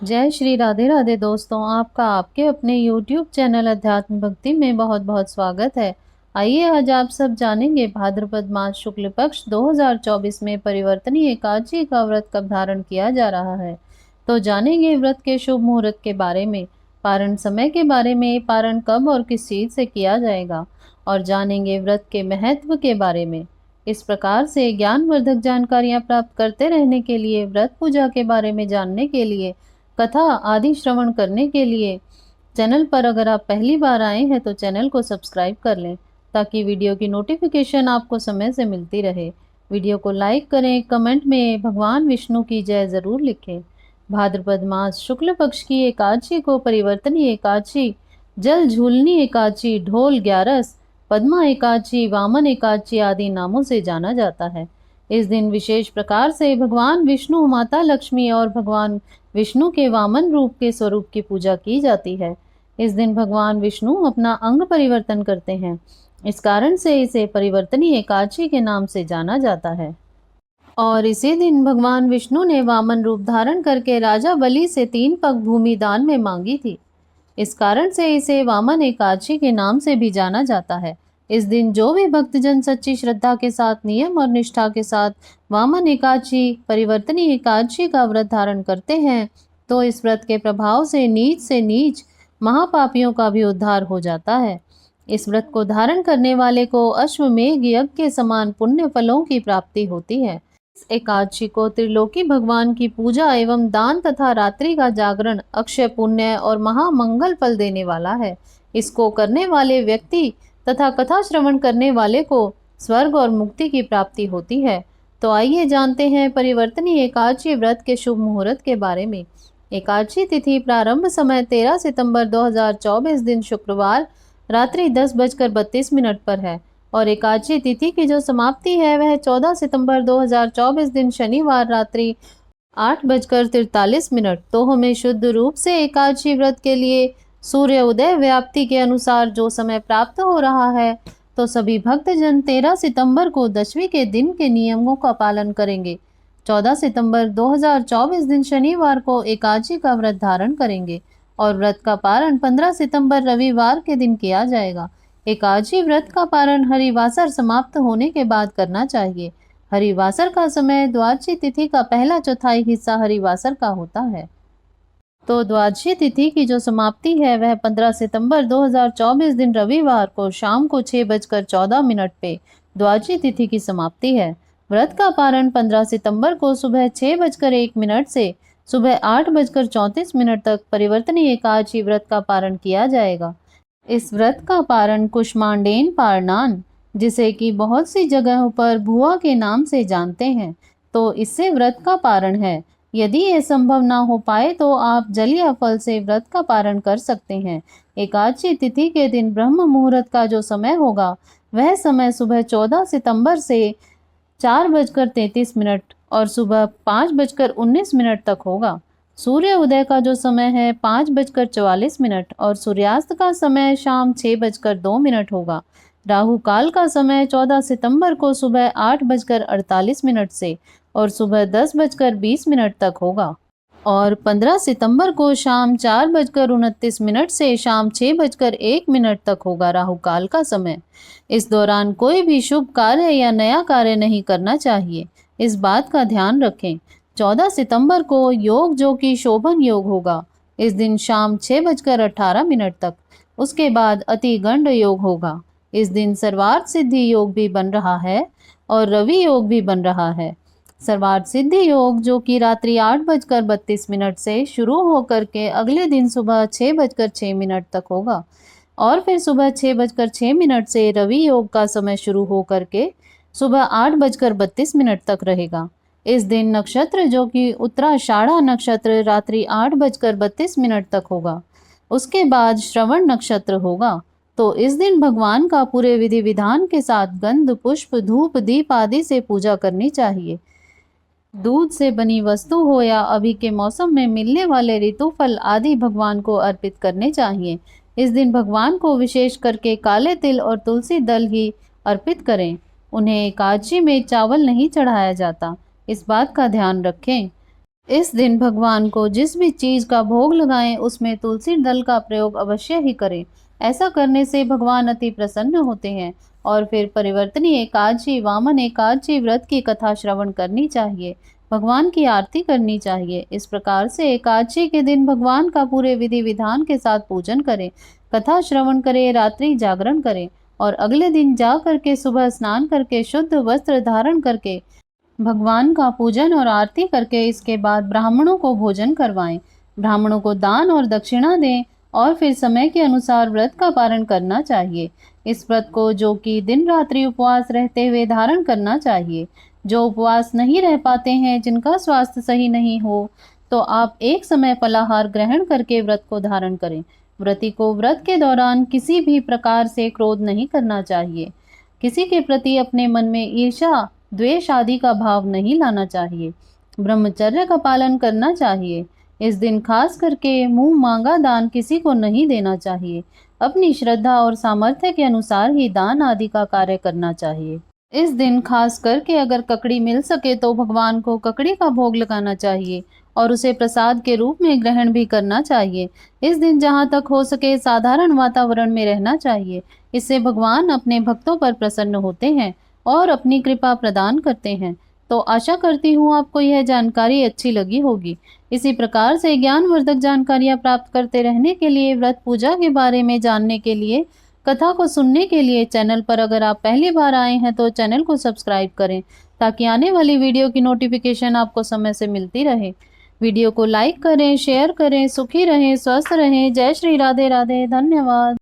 जय श्री राधे राधे दोस्तों, आपका आपके अपने YouTube चैनल अध्यात्म भक्ति में बहुत बहुत स्वागत है। आइए आज आप सब जानेंगे भाद्रपद मास शुक्ल पक्ष 2024 में परिवर्तनीय एकादशी का व्रत कब धारण किया जा रहा है। तो जानेंगे व्रत के शुभ मुहूर्त के बारे में, पारण समय के बारे में, पारण कब और किस चीज से किया जाएगा, और जानेंगे व्रत के महत्व के बारे में। इस प्रकार से ज्ञानवर्धक जानकारियां प्राप्त करते रहने के लिए, व्रत पूजा के बारे में जानने के लिए, कथा आदि श्रवण करने के लिए चैनल पर अगर आप पहली बार आए हैं तो चैनल को सब्सक्राइब कर लें ताकि वीडियो की नोटिफिकेशन आपको समय से मिलती रहे। वीडियो को लाइक करें, कमेंट में भगवान विष्णु की जय जरूर लिखें। भाद्रपद मास शुक्ल पक्ष की एकादशी को परिवर्तनीय एकादशी, जल झूलनी एकादशी, ढोल ग्यारस, पद्मा एकादशी, वामन एकादशी आदि नामों से जाना जाता है। इस दिन विशेष प्रकार से भगवान विष्णु, माता लक्ष्मी और भगवान विष्णु के वामन रूप के स्वरूप की पूजा की जाती है। इस दिन भगवान विष्णु अपना अंग परिवर्तन करते हैं। इस कारण से इसे परिवर्तनीय एकादशी के नाम से जाना जाता है। और इसी दिन भगवान विष्णु ने वामन रूप धारण करके राजा बलि से 3 पग भूमि दान में मांगी थी। इस कारण से इसे वामन एकादशी के नाम से भी जाना जाता है। इस दिन जो भी भक्तजन सच्ची श्रद्धा के साथ, नियम और निष्ठा के साथ वामन एकादशी, परिवर्तनीय एकादशी का व्रत धारण करते हैं तो इस व्रत के प्रभाव से नीच महापापियों का भी उद्धार हो जाता है। इस व्रत को धारण करने वाले को अश्वमेघ यज्ञ के समान पुण्य फलों की प्राप्ति होती है। इस एकादशी को त्रिलोकी भगवान की पूजा एवं दान तथा रात्रि का जागरण अक्षय पुण्य और महामंगल फल देने वाला है। इसको करने वाले व्यक्ति तथा कथा श्रवण करने वाले को स्वर्ग और मुक्ति की प्राप्ति होती है। तो आइए जानते हैं परिवर्तनीय एकादशी व्रत के शुभ मुहूर्त के बारे में। एकादशी तिथि प्रारंभ समय 13 सितंबर 2024 दिन शुक्रवार रात्रि 10:32 पर है और एकादशी तिथि की जो समाप्ति है वह 14 सितंबर 2024 दिन शनिवार रात्रि 8:43। तो हमें शुद्ध रूप से एकादशी व्रत के लिए सूर्य उदय व्याप्ति के अनुसार जो समय प्राप्त हो रहा है, तो सभी भक्तजन 13 सितंबर को दशमी के दिन के नियमों का पालन करेंगे। 14 सितंबर 2024 दिन शनिवार को एकादशी का व्रत धारण करेंगे और व्रत का पारण 15 सितंबर रविवार के दिन किया जाएगा। एकादशी व्रत का पारण हरिवासर समाप्त होने के बाद करना चाहिए। हरिवासर का समय द्वादशी तिथि का पहला चौथाई हिस्सा हरिवासर का होता है। तो द्वादशी तिथि की जो समाप्ति है वह 15 सितंबर 2024 दिन रविवार को शाम को 6:14 पे द्वादशी तिथि की समाप्ति है। व्रत का पारण 15 सितंबर को सुबह 6:01 से सुबह 8:34 तक परिवर्तनीय एकादशी व्रत का पारण किया जाएगा। इस व्रत का पारण कुष्मांडेन पारनान, जिसे कि बहुत सी जगहों पर भुआ के नाम से जानते हैं, तो इससे व्रत का पारण है। यदि यह संभव ना हो पाए तो आप जल या फल से व्रत का पारण कर सकते हैं। एकादशी तिथि के दिन ब्रह्म मुहूर्त का जो समय होगा वह समय सुबह 14 सितंबर से 4:33 और सुबह 5:19 तक होगा। सूर्य उदय का जो समय है 5:44 और सूर्यास्त का समय शाम 6:02 होगा। राहु काल का समय 14 सितंबर को सुबह 8:48 से और सुबह 10:20 तक होगा और 15 सितंबर को शाम 4:29 से शाम 6:01 तक होगा राहु काल का समय। इस दौरान कोई भी शुभ कार्य या नया कार्य नहीं करना चाहिए, इस बात का ध्यान रखें। 14 सितंबर को योग जो कि शोभन योग होगा, इस दिन शाम 6:18 तक। उसके बाद अति गंड योग होगा। इस दिन सर्वार्थ सिद्धि योग भी बन रहा है और रवि योग भी बन रहा है। सर्वार्थ सिद्धि योग जो कि रात्रि 8:32 से शुरू होकर के अगले दिन सुबह 6:06 तक होगा और फिर सुबह 6:06 से रवि योग का समय शुरू होकर के सुबह 8:32 तक रहेगा। इस दिन नक्षत्र जो कि उत्तराषाढ़ा नक्षत्र रात्रि 8:32 तक होगा। उसके बाद श्रवण नक्षत्र होगा। तो इस दिन भगवान का पूरे विधि विधान के साथ गंध, पुष्प, धूप, दीप आदि से पूजा करनी चाहिए। दूध से बनी वस्तु हो या अभी के मौसम में मिलने वाले ऋतु फल आदि भगवान को अर्पित करने चाहिए। इस दिन भगवान को विशेष करके काले तिल और तुलसी दल ही अर्पित करें। उन्हें एकादशी में चावल नहीं चढ़ाया जाता, इस बात का ध्यान रखें। इस दिन भगवान को जिस भी चीज का भोग लगाएं उसमें तुलसी दल का प्रयोग अवश्य ही करें। ऐसा करने से भगवान अति प्रसन्न होते हैं। और फिर परिवर्तनी एकादशी, वामन एकादशी व्रत की कथा श्रवण करनी चाहिए। भगवान की आरती करनी चाहिए। इस प्रकार से एकादशी के दिन भगवान का पूरे विधि विधान के साथ पूजन करें, कथा श्रवण करें, रात्रि जागरण करें और अगले दिन जा करके सुबह स्नान करके शुद्ध वस्त्र धारण करके भगवान का पूजन और आरती करके इसके बाद ब्राह्मणों को भोजन करवाएं, ब्राह्मणों को दान और दक्षिणा दें और फिर समय के अनुसार व्रत का पालन करना चाहिए। इस व्रत को जो कि दिन रात्रि उपवास रहते हुए धारण करना चाहिए। जो उपवास नहीं रह पाते हैं, जिनका स्वास्थ्य सही नहीं हो, तो आप एक समय फलाहार ग्रहण करके व्रत को धारण करें। व्रती को व्रत के दौरान किसी भी प्रकार से क्रोध नहीं करना चाहिए। किसी के प्रति अपने मन में ईर्ष्या द्वेष आदि का भाव नहीं लाना चाहिए। ब्रह्मचर्य का पालन करना चाहिए। इस दिन खास करके मुंह मांगा दान किसी को नहीं देना चाहिए। अपनी श्रद्धा और सामर्थ्य के अनुसार ही दान आदि का कार्य करना चाहिए। इस दिन खास करके अगर ककड़ी मिल सके तो भगवान को ककड़ी का भोग लगाना चाहिए और उसे प्रसाद के रूप में ग्रहण भी करना चाहिए। इस दिन जहाँ तक हो सके साधारण वातावरण में रहना चाहिए। इससे भगवान अपने भक्तों पर प्रसन्न होते हैं और अपनी कृपा प्रदान करते हैं। तो आशा करती हूँ आपको यह जानकारी अच्छी लगी होगी। इसी प्रकार से ज्ञानवर्धक जानकारियाँ प्राप्त करते रहने के लिए, व्रत पूजा के बारे में जानने के लिए, कथा को सुनने के लिए चैनल पर अगर आप पहली बार आए हैं तो चैनल को सब्सक्राइब करें ताकि आने वाली वीडियो की नोटिफिकेशन आपको समय से मिलती रहे। वीडियो को लाइक करें, शेयर करें। सुखी रहें, स्वस्थ रहें। जय श्री राधे राधे। धन्यवाद।